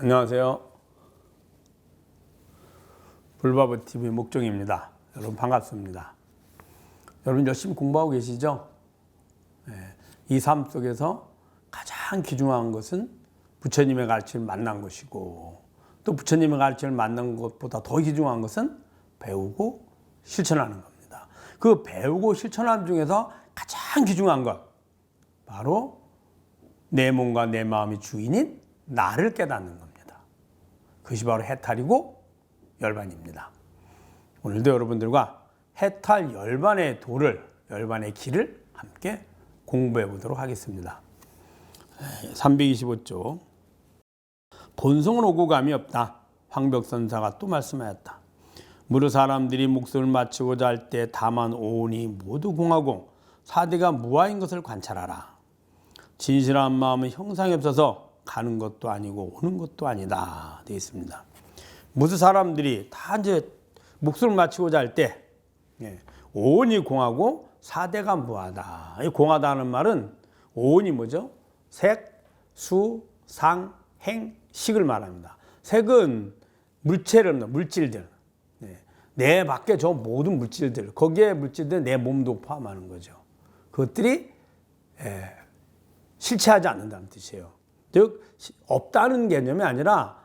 안녕하세요. 불바보TV 목종입니다. 여러분 반갑습니다. 여러분 열심히 공부하고 계시죠? 이 삶 속에서 가장 귀중한 것은 부처님의 가르침을 만난 것이고, 또 부처님의 가르침을 만난 것보다 더 귀중한 것은 배우고 실천하는 겁니다. 그 배우고 실천하는 중에서 가장 귀중한 것, 바로 내 몸과 내 마음이 주인인 나를 깨닫는 겁니다. 그것이 바로 해탈이고 열반입니다. 오늘도 여러분들과 해탈 열반의 도를, 열반의 길을 함께 공부해 보도록 하겠습니다. 325쪽. 본성은 오고 감이 없다. 황벽선사가 또 말씀하였다. 무릇 사람들이 목숨을 마치고자 할 때 다만 오온이 모두 공하고 사대가 무아인 것을 관찰하라. 진실한 마음은 형상이 없어서 가는 것도 아니고 오는 것도 아니다. 되어 있습니다. 무슨 사람들이 다 이제 목숨을 마치고자 할 때 오온이 공하고 사대가 무하다. 이 공하다는 말은 오온이 뭐죠? 색, 수, 상, 행, 식을 말합니다. 색은 물질들. 내 밖에 저 모든 물질들, 거기에 물질들 내 몸도 포함하는 거죠. 그것들이 실체하지 않는다는 뜻이에요. 즉 없다는 개념이 아니라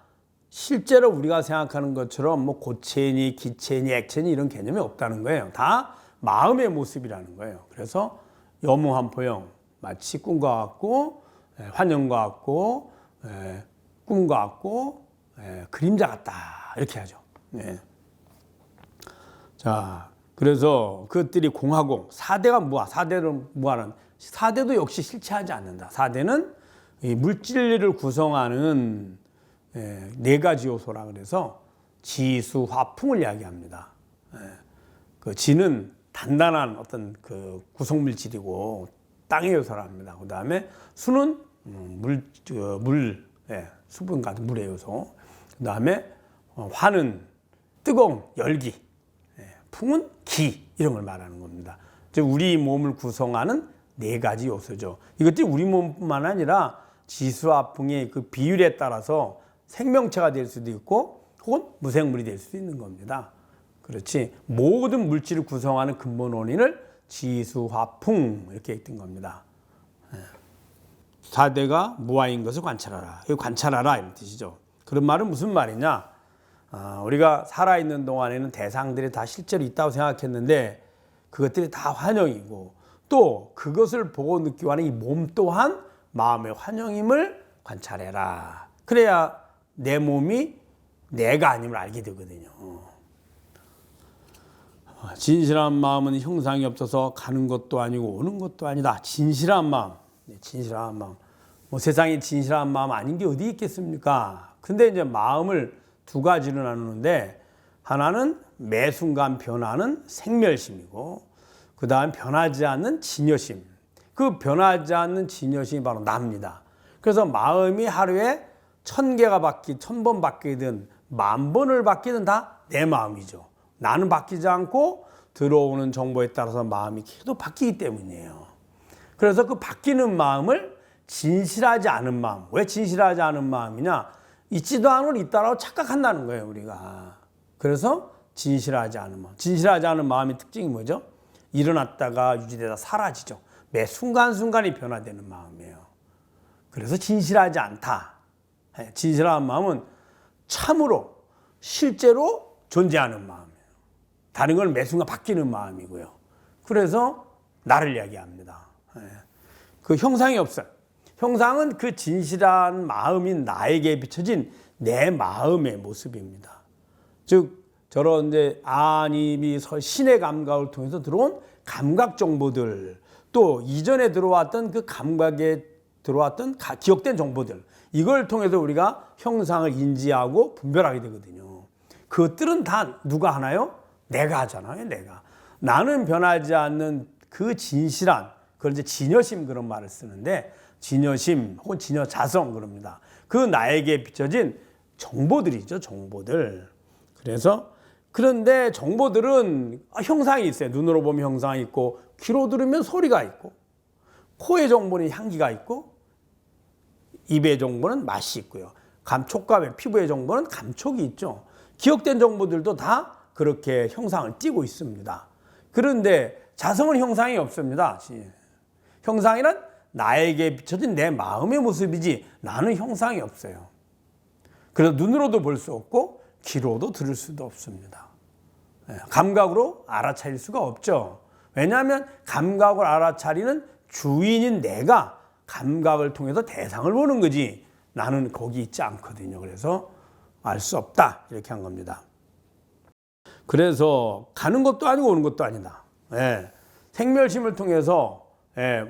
실제로 우리가 생각하는 것처럼 뭐 고체니, 기체니, 액체니 이런 개념이 없다는 거예요. 다 마음의 모습이라는 거예요. 그래서 여무한포형, 마치 꿈과 같고 환영과 같고 꿈과 같고 그림자 같다 이렇게 하죠. 자, 그래서 그것들이 공하고 사대가 무아, 사대는 무아는 사대도 역시 실체하지 않는다. 사대는 이 물질을 구성하는 네 가지 요소라 그래서 지수, 화풍을 이야기합니다. 그 지는 단단한 어떤 그 구성 물질이고 땅의 요소랍니다. 그 다음에 수는 수분 같은 물의 요소. 그 다음에 화는 뜨거운 열기, 풍은 기 이런 걸 말하는 겁니다. 즉 우리 몸을 구성하는 네 가지 요소죠. 이것들이 우리 몸뿐만 아니라 지수와 풍의 그 비율에 따라서 생명체가 될 수도 있고 혹은 무생물이 될 수도 있는 겁니다. 그렇지 모든 물질을 구성하는 근본 원인을 지수, 화, 풍 이렇게 했던 겁니다. 사대가 무아인 것을 관찰하라. 이거 관찰하라 이런 뜻이죠. 그런 말은 무슨 말이냐? 우리가 살아있는 동안에는 대상들이 다 실제로 있다고 생각했는데 그것들이 다 환영이고 또 그것을 보고 느끼고 하는 이 몸 또한 마음의 환영임을 관찰해라. 그래야 내 몸이 내가 아님을 알게 되거든요. 진실한 마음은 형상이 없어서 가는 것도 아니고 오는 것도 아니다. 진실한 마음. 진실한 마음. 뭐 세상에 진실한 마음 아닌 게 어디 있겠습니까? 근데 이제 마음을 두 가지로 나누는데 하나는 매 순간 변하는 생멸심이고 그 다음 변하지 않는 진여심. 그 변하지 않는 진여심이 바로 나입니다. 그래서 마음이 하루에 1000개가 1000번 바뀌든 10,000번을 바뀌든 다 내 마음이죠. 나는 바뀌지 않고 들어오는 정보에 따라서 마음이 계속 바뀌기 때문이에요. 그래서 그 바뀌는 마음을 진실하지 않은 마음. 왜 진실하지 않은 마음이냐? 있지도 않은 있다라고 착각한다는 거예요, 우리가. 그래서 진실하지 않은 마음. 진실하지 않은 마음의 특징이 뭐죠? 일어났다가 유지되다 사라지죠. 매 순간순간이 변화되는 마음이에요. 그래서 진실하지 않다. 진실한 마음은 참으로 실제로 존재하는 마음이에요. 다른 건 매 순간 바뀌는 마음이고요. 그래서 나를 이야기합니다. 그 형상이 없어요. 형상은 그 진실한 마음인 나에게 비춰진 내 마음의 모습입니다. 즉 저런 이제 안입이 신의 감각을 통해서 들어온 감각 정보들, 또 이전에 들어왔던 그 감각에 들어왔던 기억된 정보들, 이걸 통해서 우리가 형상을 인지하고 분별하게 되거든요. 그것들은 다 누가 하나요? 내가 하잖아요. 내가. 나는 변하지 않는 그 진실한, 그걸 이제 진여심 그런 말을 쓰는데 진여심 혹은 진여자성 그럽니다. 그 나에게 비춰진 정보들이죠. 정보들. 그런데 정보들은 형상이 있어요. 눈으로 보면 형상이 있고 귀로 들으면 소리가 있고 코의 정보는 향기가 있고 입의 정보는 맛이 있고요. 촉감의 피부의 정보는 감촉이 있죠. 기억된 정보들도 다 그렇게 형상을 띠고 있습니다. 그런데 자성은 형상이 없습니다. 형상이란 나에게 비춰진 내 마음의 모습이지 나는 형상이 없어요. 그래서 눈으로도 볼 수 없고 귀로도 들을 수도 없습니다. 감각으로 알아차릴 수가 없죠. 왜냐하면 감각을 알아차리는 주인인 내가 감각을 통해서 대상을 보는 거지 나는 거기 있지 않거든요. 그래서 알 수 없다 이렇게 한 겁니다. 그래서 가는 것도 아니고 오는 것도 아니다. 생멸심을 통해서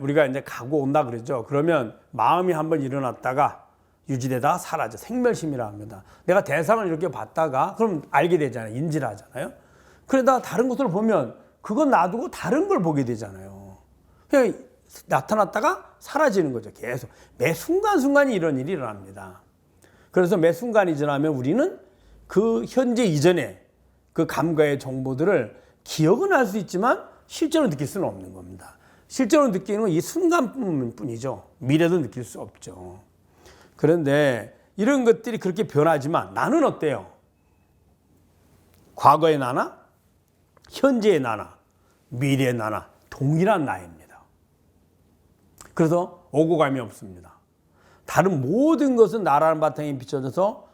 우리가 이제 가고 온다 그러죠. 그러면 마음이 한번 일어났다가 유지되다가 사라져. 생멸심이라 합니다. 내가 대상을 이렇게 봤다가 그럼 알게 되잖아요. 인지를 하잖아요. 그러다가 다른 것을 보면 그건 놔두고 다른 걸 보게 되잖아요. 그냥 나타났다가 사라지는 거죠. 계속 매 순간순간이 이런 일이 일어납니다. 그래서 매 순간이 지나면 우리는 그 현재 이전에 그 감각의 정보들을 기억은 할 수 있지만 실제로 느낄 수는 없는 겁니다. 실제로 느끼는 건 이 순간뿐이죠. 미래도 느낄 수 없죠. 그런데 이런 것들이 그렇게 변하지만 나는 어때요? 과거의 나나 현재의 나나 미래의 나나 동일한 나입니다. 그래서 오고 감이 없습니다. 다른 모든 것은 나라는 바탕에 비춰져서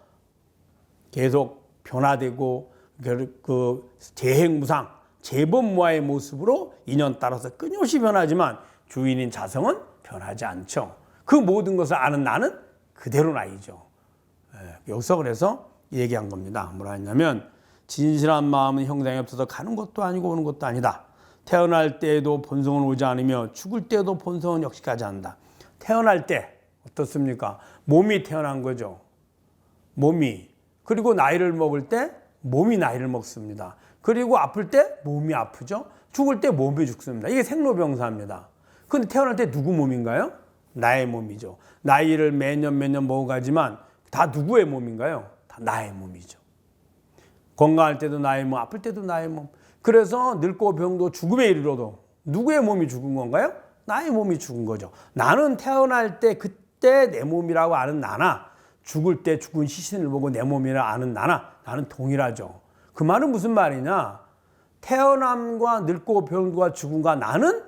계속 변화되고 그 재행무상, 재범무화의 모습으로 인연 따라서 끊임없이 변하지만 주인인 자성은 변하지 않죠. 그 모든 것을 아는 나는 그대로 나이죠. 여기서 그래서 얘기한 겁니다. 뭐라 했냐면 진실한 마음은 형상이 없어서 가는 것도 아니고 오는 것도 아니다. 태어날 때에도 본성은 오지 않으며 죽을 때에도 본성은 역시 가지 않는다. 태어날 때 어떻습니까? 몸이 태어난 거죠. 몸이. 그리고 나이를 먹을 때 몸이 나이를 먹습니다. 그리고 아플 때 몸이 아프죠. 죽을 때 몸이 죽습니다. 이게 생로병사입니다. 그런데 태어날 때 누구 몸인가요? 나의 몸이죠. 나이를 매년 먹어가지만 다 누구의 몸인가요? 다 나의 몸이죠. 건강할 때도 나의 몸, 아플 때도 나의 몸. 그래서 늙고 병도 죽음에 이르러도 누구의 몸이 죽은 건가요? 나의 몸이 죽은 거죠. 나는 태어날 때 그때 내 몸이라고 아는 나나 죽을 때 죽은 시신을 보고 내 몸이라 아는 나는 동일하죠. 그 말은 무슨 말이냐? 태어남과 늙고 병과 죽음과 나는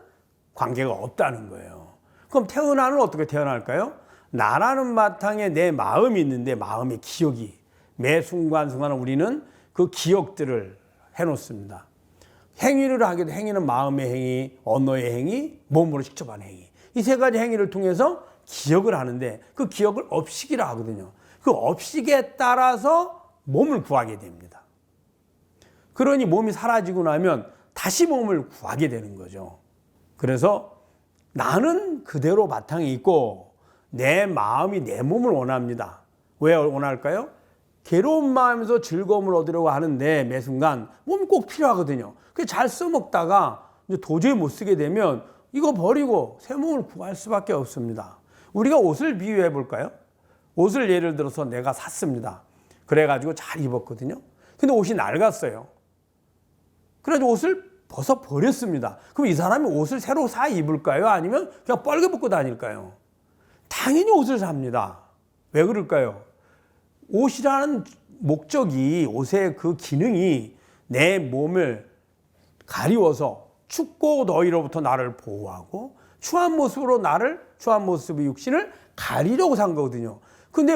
관계가 없다는 거예요. 그럼 태어나는 어떻게 태어날까요? 나라는 바탕에 내 마음이 있는데 마음의 기억이 매 순간순간 우리는 그 기억들을 해놓습니다. 행위를 하게 돼 행위는 마음의 행위, 언어의 행위, 몸으로 직접 하는 행위. 이 세 가지 행위를 통해서 기억을 하는데 그 기억을 업식이라 하거든요. 그 업식에 따라서 몸을 구하게 됩니다. 그러니 몸이 사라지고 나면 다시 몸을 구하게 되는 거죠. 그래서 나는 그대로 바탕에 있고 내 마음이 내 몸을 원합니다. 왜 원할까요? 괴로운 마음에서 즐거움을 얻으려고 하는데 매 순간 몸이 꼭 필요하거든요. 잘 써먹다가 이제 도저히 못 쓰게 되면 이거 버리고 새 몸을 구할 수밖에 없습니다. 우리가 옷을 비유해 볼까요? 옷을 예를 들어서 내가 샀습니다. 그래가지고 잘 입었거든요. 근데 옷이 낡았어요. 그래가지고 옷을 벗어버렸습니다. 그럼 이 사람이 옷을 새로 사 입을까요? 아니면 그냥 뻘게 벗고 다닐까요? 당연히 옷을 삽니다. 왜 그럴까요? 옷이라는 목적이, 옷의 그 기능이 내 몸을 가리워서 춥고 더위로부터 나를 보호하고 추한 모습의 육신을 가리려고 산 거거든요. 근데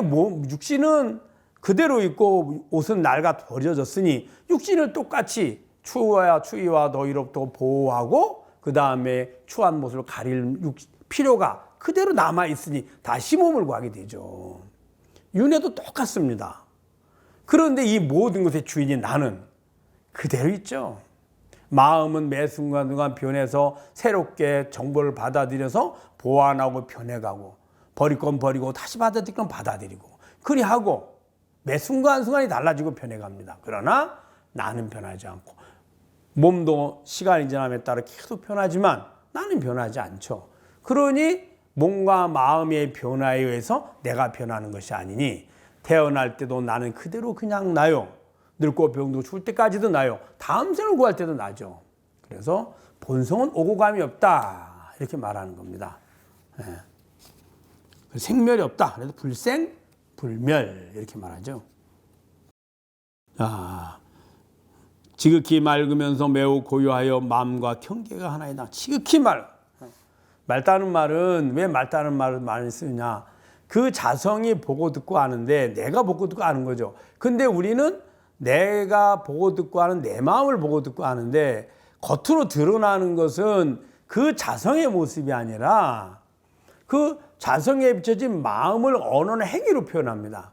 육신은 그대로 있고 옷은 낡아 버려졌으니 육신을 똑같이 추위와 더위로부터 보호하고 그 다음에 추한 모습을 가릴 필요가 그대로 남아있으니 다시 몸을 구하게 되죠. 윤회도 똑같습니다. 그런데 이 모든 것의 주인인 나는 그대로 있죠. 마음은 매 순간순간 변해서 새롭게 정보를 받아들여서 보완하고 변해가고 버릴 건 버리고 다시 받아들일 건 받아들이고 그리하고 매 순간순간이 달라지고 변해갑니다. 그러나 나는 변하지 않고 몸도 시간이 지남에 따라 계속 변하지만 나는 변하지 않죠. 그러니 몸과 마음의 변화에 의해서 내가 변하는 것이 아니니 태어날 때도 나는 그대로 그냥 나요. 늙고 병도 죽을 때까지도 나요. 다음 생을 구할 때도 나죠. 그래서 본성은 오고 감이 없다 이렇게 말하는 겁니다. 생멸이 없다. 그래서 불생, 불멸 이렇게 말하죠. 지극히 맑으면서 매우 고요하여 마음과 경계가 하나이다. 지극히 맑다는 말은 왜 맑다는 말을 많이 쓰느냐. 그 자성이 보고 듣고 아는데 내가 보고 듣고 아는 거죠. 근데 우리는 내가 보고 듣고 아는 내 마음을 보고 듣고 아는데 겉으로 드러나는 것은 그 자성의 모습이 아니라 그 자성에 비춰진 마음을 언어나 행위로 표현합니다.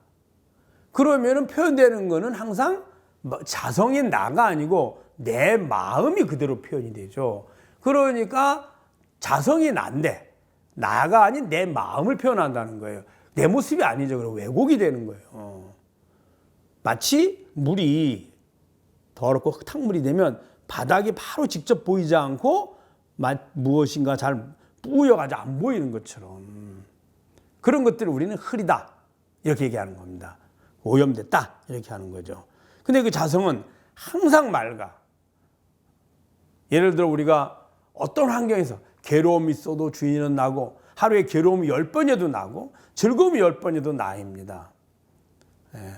그러면은 표현되는 거는 항상 자성인 나가 아니고 내 마음이 그대로 표현이 되죠. 그러니까 자성이 난데 나가 아닌 내 마음을 표현한다는 거예요. 내 모습이 아니죠. 그럼 왜곡이 되는 거예요. 마치 물이 더럽고 흙탕물이 되면 바닥이 바로 직접 보이지 않고 무엇인가 잘 뿌여가지고 안 보이는 것처럼 그런 것들을 우리는 흐리다 이렇게 얘기하는 겁니다. 오염됐다 이렇게 하는 거죠. 근데 그 자성은 항상 맑아. 예를 들어 우리가 어떤 환경에서 괴로움이 있어도 주인은 나고 하루에 괴로움이 10번에도 나고 즐거움이 10번에도 나입니다.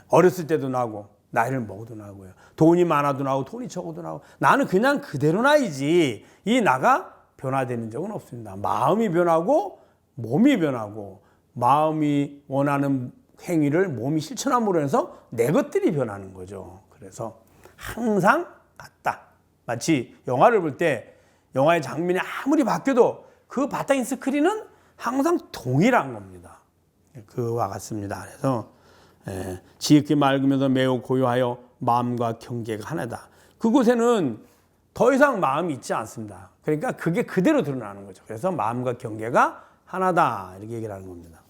어렸을 때도 나고 나이를 먹어도 나고요. 돈이 많아도 나고 돈이 적어도 나고 나는 그냥 그대로 나이지 이 나가 변화되는 적은 없습니다. 마음이 변하고 몸이 변하고 마음이 원하는 행위를 몸이 실천함으로 해서 내 것들이 변하는 거죠. 그래서 항상 같다. 마치 영화를 볼 때 영화의 장면이 아무리 바뀌어도 그 바탕인 스크린은 항상 동일한 겁니다. 그와 같습니다. 그래서 지극히 맑으면서 매우 고요하여 마음과 경계가 하나다. 그곳에는 더 이상 마음이 있지 않습니다. 그러니까 그게 그대로 드러나는 거죠. 그래서 마음과 경계가 하나다 이렇게 얘기를 하는 겁니다.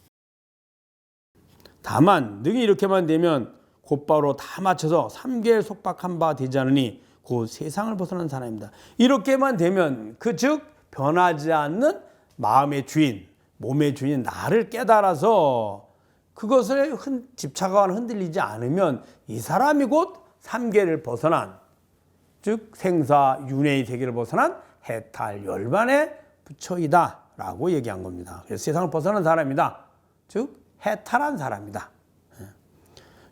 다만 능히 이렇게만 되면 곧바로 다 맞춰서 삼계에 속박한 바 되지 않으니 곧 세상을 벗어난 사람입니다. 이렇게만 되면 즉 변하지 않는 마음의 주인, 몸의 주인 나를 깨달아서 그것에 집착하거나 흔들리지 않으면 이 사람이 곧 삼계를 벗어난 즉 생사 윤회의 세계를 벗어난 해탈 열반의 부처이다 라고 얘기한 겁니다. 그래서 세상을 벗어난 사람이다. 즉 해탈한 사람이다.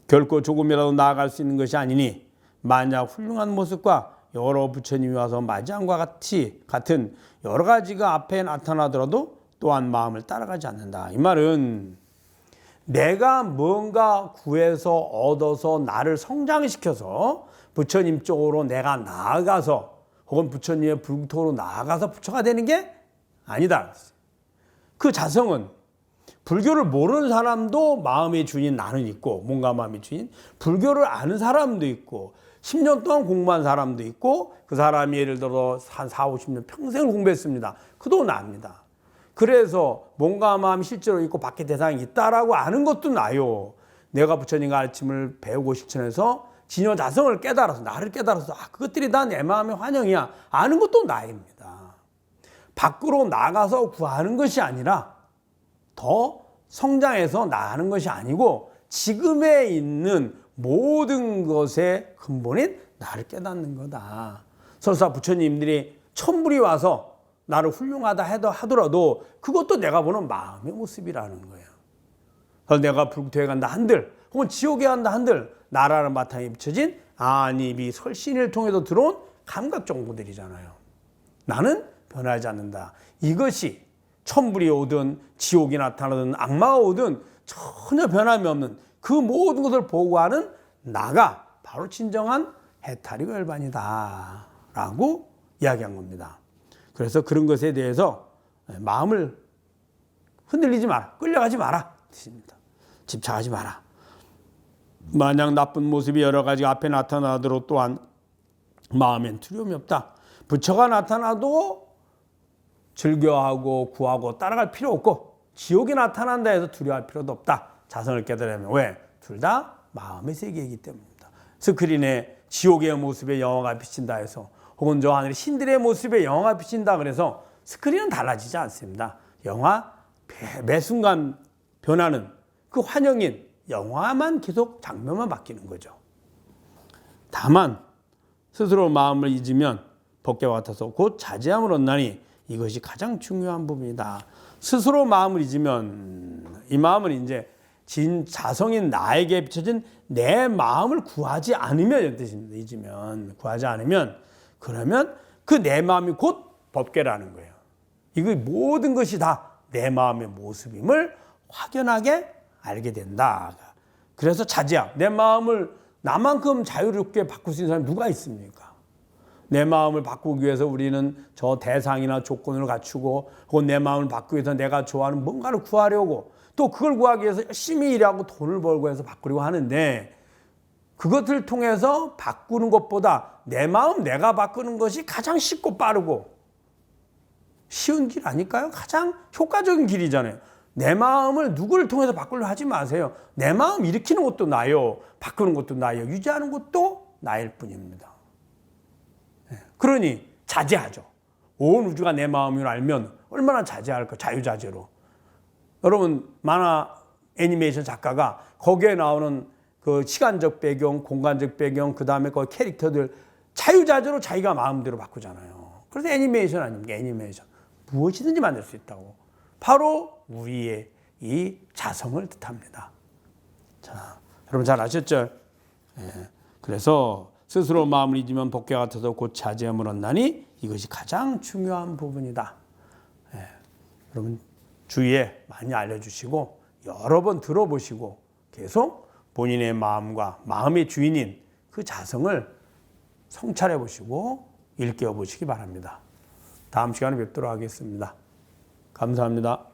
결코 조금이라도 나아갈 수 있는 것이 아니니 만약 훌륭한 모습과 여러 부처님이 와서 맞이함과 같은 여러 가지가 앞에 나타나더라도 또한 마음을 따라가지 않는다. 이 말은 내가 뭔가 구해서 얻어서 나를 성장시켜서 부처님 쪽으로 내가 나아가서 혹은 부처님의 불토로 나아가서 부처가 되는 게 아니다. 그 자성은 불교를 모르는 사람도 마음의 주인 나는 있고 뭔가 마음의 주인 불교를 아는 사람도 있고 10년 동안 공부한 사람도 있고 그 사람이 예를 들어 한 4, 50년 평생을 공부했습니다. 그도 납니다. 그래서 몸과 마음이 실제로 있고 밖에 대상이 있다라고 아는 것도 나요. 내가 부처님과 가르침을 배우고 실천해서 진여 자성을 깨달아서 나를 깨달아서 그것들이 다 내 마음의 환영이야 아는 것도 나입니다. 밖으로 나가서 구하는 것이 아니라 더 성장해서 나가는 것이 아니고 지금에 있는 모든 것의 근본인 나를 깨닫는 거다. 설사 부처님들이 천불이 와서 나를 훌륭하다 하더라도 그것도 내가 보는 마음의 모습이라는 거예요. 그래서 내가 불토에 간다 한들 혹은 지옥에 간다 한들 나라는 바탕에 비춰진 안입이 설신을 통해서 들어온 감각 정보들이잖아요. 나는 변하지 않는다. 이것이 천불이 오든 지옥이 나타나든 악마가 오든 전혀 변함이 없는 그 모든 것을 보고하는 나가 바로 진정한 해탈이고 열반이다 라고 이야기한 겁니다. 그래서 그런 것에 대해서 마음을 흔들리지 마라. 끌려가지 마라. 뜻입니다. 집착하지 마라. 만약 나쁜 모습이 여러 가지 앞에 나타나도록 또한 마음엔 두려움이 없다. 부처가 나타나도 즐겨하고 구하고 따라갈 필요 없고 지옥이 나타난다 해서 두려워할 필요도 없다. 자성을 깨달으면 왜? 둘 다 마음의 세계이기 때문입니다. 스크린에 지옥의 모습에 영화가 비친다 해서 혹은 저 하늘의 신들의 모습에 영화가 비친다 그래서 스크린은 달라지지 않습니다. 영화 매 순간 변하는 그 환영인 영화만 계속 장면만 바뀌는 거죠. 다만 스스로 마음을 잊으면 법계와 같아서 곧 자제함을 얻나니 이것이 가장 중요한 부분이다. 스스로 마음을 잊으면 이 마음은 이제 자성인 나에게 비춰진 내 마음을 구하지 않으면 이런 뜻입니다. 잊으면 구하지 않으면 그러면 그 내 마음이 곧 법궤라는 거예요. 이거 모든 것이 다 내 마음의 모습임을 확연하게 알게 된다. 그래서 자제함. 내 마음을 나만큼 자유롭게 바꿀 수 있는 사람이 누가 있습니까? 내 마음을 바꾸기 위해서 우리는 저 대상이나 조건을 갖추고 혹은 내 마음을 바꾸기 위해서 내가 좋아하는 뭔가를 구하려고 또 그걸 구하기 위해서 열심히 일하고 돈을 벌고 해서 바꾸려고 하는데 그것을 통해서 바꾸는 것보다 내 마음 내가 바꾸는 것이 가장 쉽고 빠르고 쉬운 길 아닐까요? 가장 효과적인 길이잖아요. 내 마음을 누구를 통해서 바꾸려 하지 마세요. 내 마음 일으키는 것도 나요. 바꾸는 것도 나요. 유지하는 것도 나일 뿐입니다. 그러니 자제하죠. 온 우주가 내 마음을 알면 얼마나 자제할까? 자유자재로. 여러분 만화 애니메이션 작가가 거기에 나오는 그 시간적 배경, 공간적 배경, 그 다음에 그 캐릭터들 자유자재로 자기가 마음대로 바꾸잖아요. 그래서 애니메이션 아닙니까? 애니메이션. 무엇이든지 만들 수 있다고. 바로 우리의 이 자성을 뜻합니다. 자, 여러분 잘 아셨죠? 그래서 스스로 마음을 잊으면 법궤 같아서 곧 자제함을 얻나니 이것이 가장 중요한 부분이다. 여러분 주위에 많이 알려주시고 여러 번 들어보시고 계속 본인의 마음과 마음의 주인인 그 자성을 성찰해 보시고 일깨워 보시기 바랍니다. 다음 시간에 뵙도록 하겠습니다. 감사합니다.